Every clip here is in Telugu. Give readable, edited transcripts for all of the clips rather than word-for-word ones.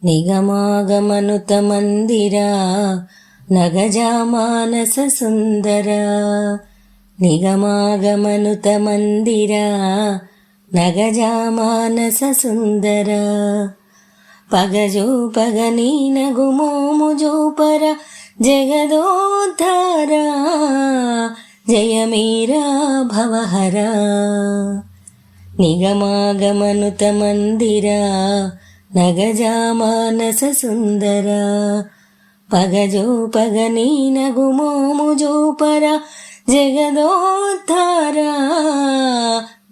నిగమాగమనుత మందిరా నగజా మానస సుందరా. నిగమాగమనుత మందిరా నగజా మానస సుందరా. పగజో పగనీ నగుమోము జోపర జగదోద్ధారా. జయమీరా భవహరా. నిగమాగమనుత మందిరా నగజా మానస సుందరా. పగజో పగనీ నగుమోము జోపర జగదోద్ధారా.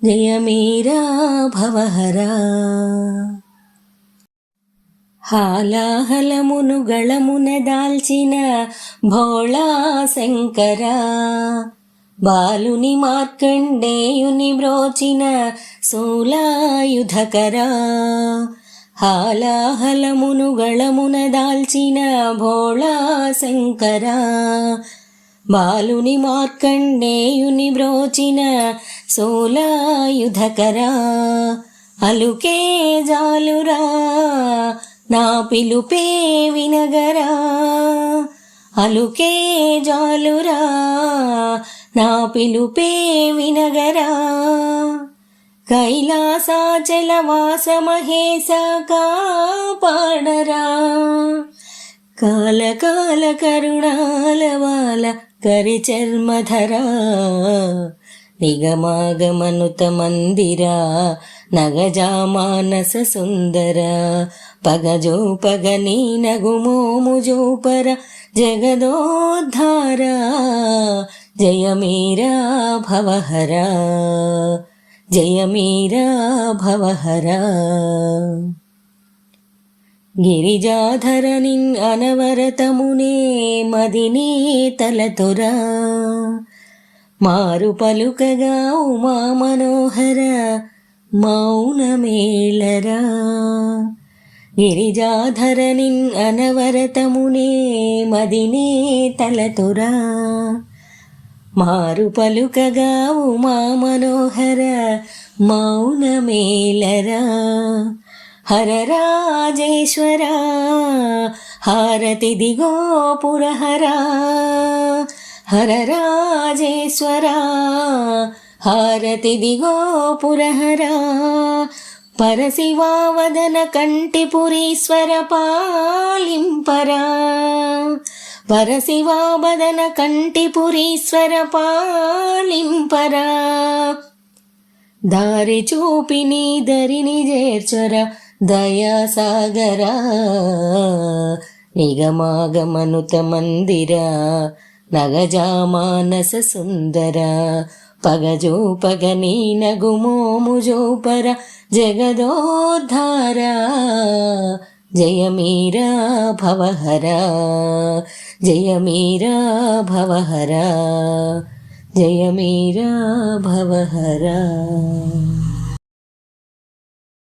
జయమీరా భవహరా. హాలాహలమును గళమున దాల్చిన భోళా శంకరా. బాలుని మార్కండేయుని బ్రోచిన శూలాయుధకరా. హాలాహలమును గళమున దాల్చిన భోళా శంకరా. బాలుని మార్కండేయుని బ్రోచిన శూలాయుధకరా. అలుకే జాలురా నా పిలుపే వినగరా. అలుకే జాలురా నా పిలుపే వినగరా. కైలాసాచల వాస మహేశ కాపాడరా. కాల కాల కరుణాల వాల కరి చర్మధరా. నిగమాగమనుత మందిరా నగజా మానస సుందరా. పగజో పగనీ నగుమోము జోపర జగదోద్ధారా. జయమీరా భవహరా. జయమీరా భవహరా. గిరిజాధరనిన్ అనవరతమునే మదినే తలతొరా. మారు పలుకగా ఉమా మనోహర మౌనమేళరా. గిరిజాధరనిన్ అనవరతమునే మదినే తలతొరా. మారు పలుకగా ఉమా మనోహర మౌనమేళరా. హరరాజేశ్వరా హారతి దిగో పురహరా. హరరాజేశ్వరా హారతి దిగో పురహరా. పరశివావదన కంటిపురీశ్వర పాలింపరా. పరశివావదన కంటిపురీశ్వర పాలింపరా. దారి చూపి నీ దరిని చేర్చరా దయాసాగరా. నిగమాగమనుత మందిరా నగజా మానస సుందరా. పగజో పగనీ నగుమోము జోపర జగదోద్ధారా. జయమీరా భవహరా. జయమీరా భవహరా. జయమీరా భవహరా.